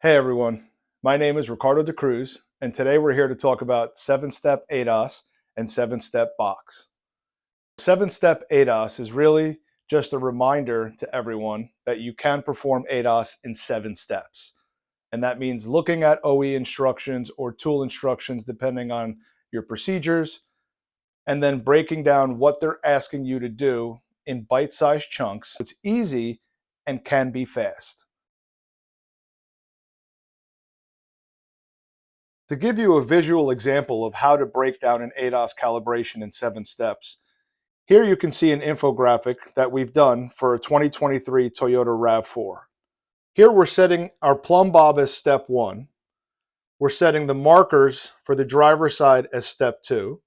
Hey everyone, my name is Ricardo De Cruz, and today we're here to talk about 7-step ADAS and 7-step box. 7-step ADAS is really just a reminder to everyone that you can perform ADAS in 7 steps. And that means looking at OE instructions or tool instructions depending on your procedures, and then breaking down what they're asking you to do in bite-sized chunks. It's easy and can be fast. To give you a visual example of how to break down an ADAS calibration in 7 steps, here you can see an infographic that we've done for a 2023 Toyota RAV4. Here we're setting our plumb bob as step 1. We're setting the markers for the driver's side as step 2,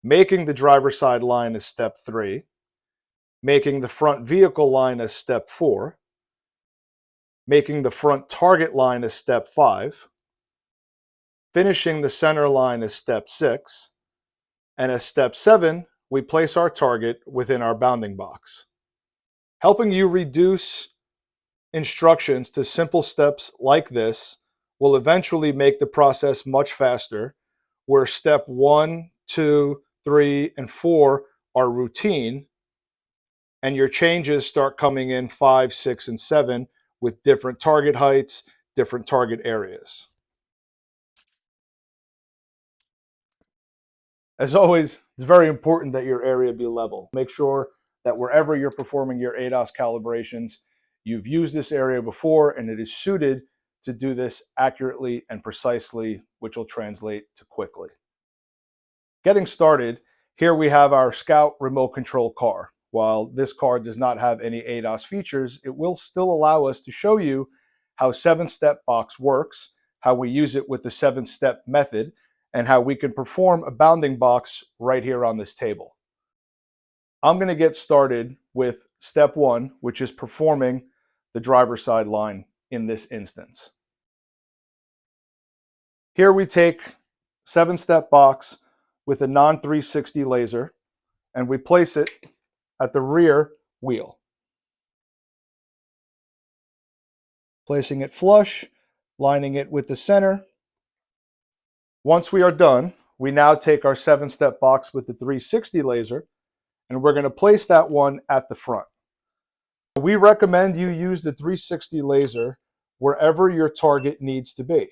making the driver's side line as step 3, making the front vehicle line as step 4, making the front target line as step 5, finishing the center line as step 6, and as step 7, we place our target within our bounding box. Helping you reduce instructions to simple steps like this will eventually make the process much faster, where step 1, 2, 3, and 4 are routine, and your changes start coming in 5, 6, and 7 with different target heights, different target areas. As always, it's very important that your area be level. Make sure that wherever you're performing your ADAS calibrations, you've used this area before and it is suited to do this accurately and precisely, which will translate to quickly. Getting started, here we have our Scout remote control car. While this car does not have any ADAS features, it will still allow us to show you how 7-step box works, how we use it with the 7-step method, and how we can perform a bounding box right here on this table. I'm going to get started with step 1, which is performing the driver's side line in this instance. Here we take 7-step box with a non-360 laser and we place it at the rear wheel. Placing it flush, lining it with the center. Once we are done, we now take our 7-step box with the 360 laser and we're going to place that one at the front. We recommend you use the 360 laser wherever your target needs to be.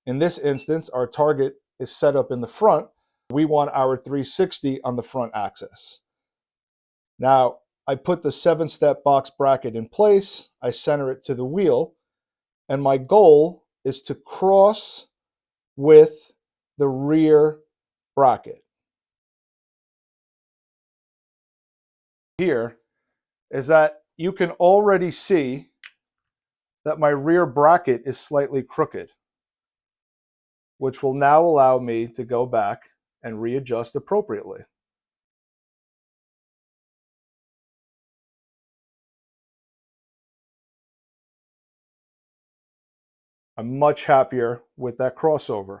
In this instance, our target is set up in the front. We want our 360 on the front axis. Now, I put the 7-step box bracket in place, I center it to the wheel, and my goal is to cross with the rear bracket. Here is that you can already see that my rear bracket is slightly crooked, which will now allow me to go back and readjust appropriately. I'm much happier with that crossover.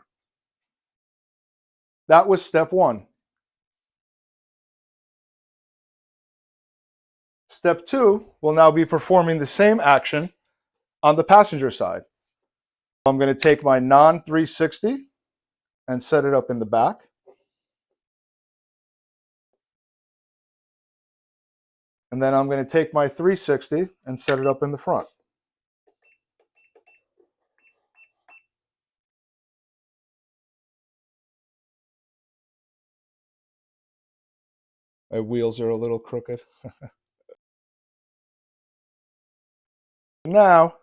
That was step 1. Step 2 will now be performing the same action on the passenger side. I'm going to take my non-360 and set it up in the back. And then I'm going to take my 360 and set it up in the front. My wheels are a little crooked. Now,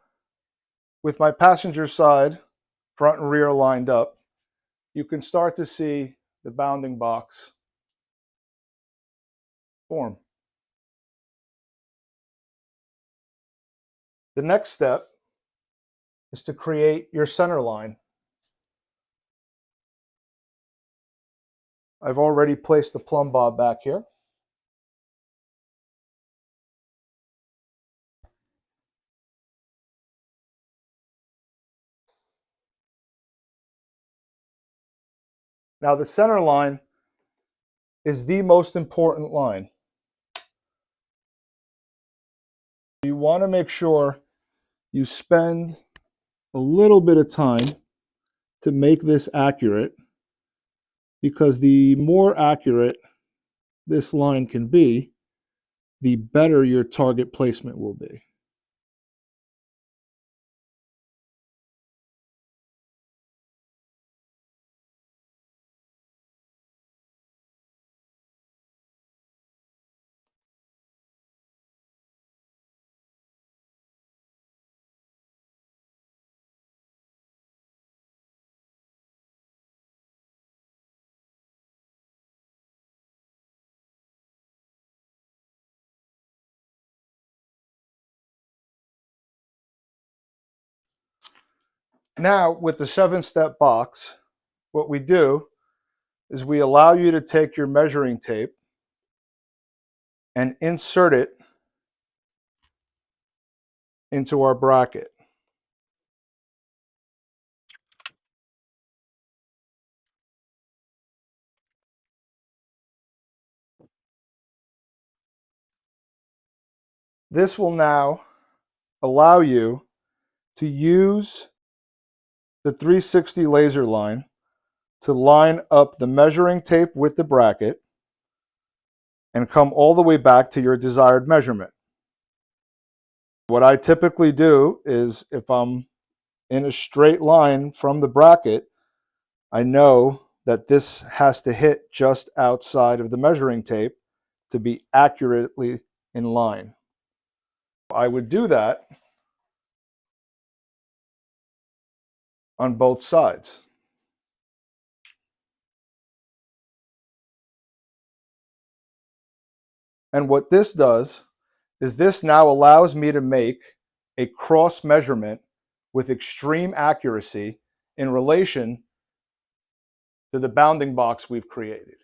with my passenger side, front and rear lined up, you can start to see the bounding box form. The next step is to create your center line. I've already placed the plumb bob back here. Now the center line is the most important line. You want to make sure you spend a little bit of time to make this accurate, because the more accurate this line can be, the better your target placement will be. Now, with the 7-step box, what we do is we allow you to take your measuring tape and insert it into our bracket. This will now allow you to use the 360 laser line to line up the measuring tape with the bracket and come all the way back to your desired measurement. What I typically do is, if I'm in a straight line from the bracket, I know that this has to hit just outside of the measuring tape to be accurately in line. I would do that on both sides. And what this does is this now allows me to make a cross measurement with extreme accuracy in relation to the bounding box we've created.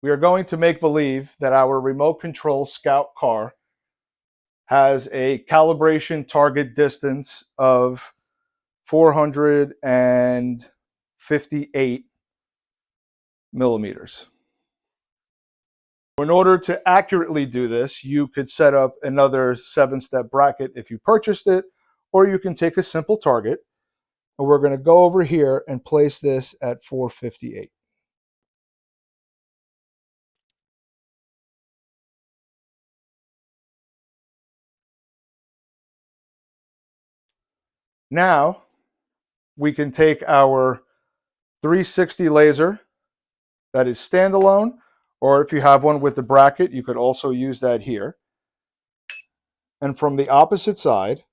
We are going to make believe that our remote control Scout car has a calibration target distance of 458 millimeters. In order to accurately do this, you could set up another 7-step bracket if you purchased it, or you can take a simple target. And we're going to go over here and place this at 458. Now we can take our 360 laser that is standalone, or if you have one with the bracket, you could also use that here. And from the opposite side,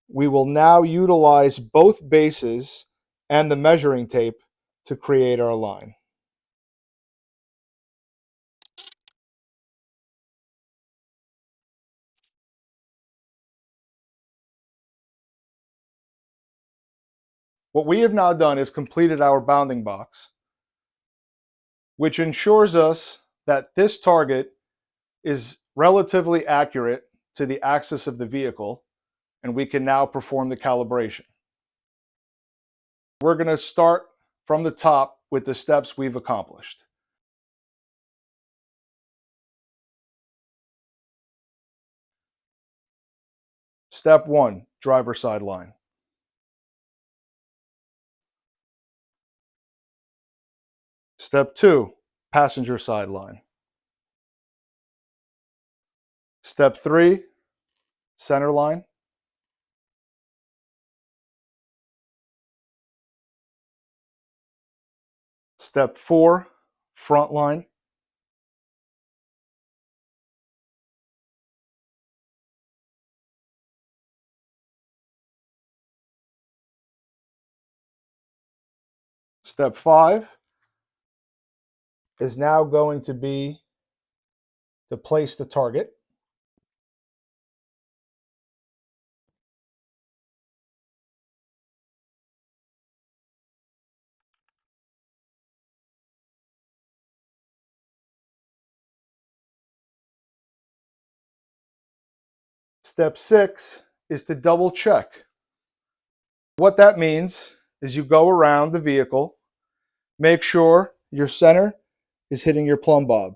we will now utilize both bases and the measuring tape to create our line. What we have now done is completed our bounding box, which ensures us that this target is relatively accurate to the axis of the vehicle, and we can now perform the calibration. We're going to start from the top with the steps we've accomplished. Step 1, driver side line. Step 2, passenger side line. Step 3, center line. Step 4, front line. Step 5 is now going to be to place the target. Step 6 is to double check. What that means is you go around the vehicle, make sure your center is hitting your plumb bob.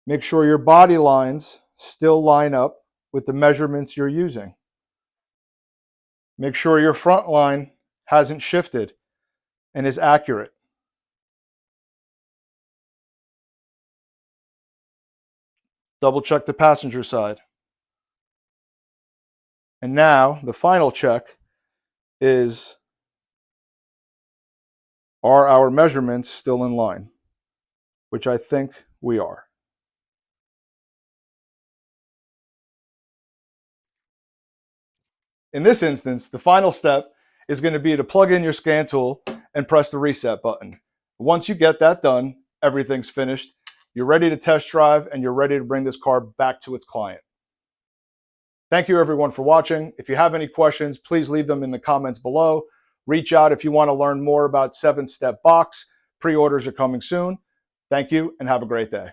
Make sure your body lines still line up with the measurements you're using. Make sure your front line hasn't shifted and is accurate. Double check the passenger side. And now the final check is, are our measurements still in line? Which I think we are. In this instance, the final step is going to be to plug in your scan tool and press the reset button. Once you get that done, everything's finished. You're ready to test drive and you're ready to bring this car back to its client. Thank you everyone for watching. If you have any questions, please leave them in the comments below. Reach out if you want to learn more about 7-step box. Pre-orders are coming soon. Thank you and have a great day.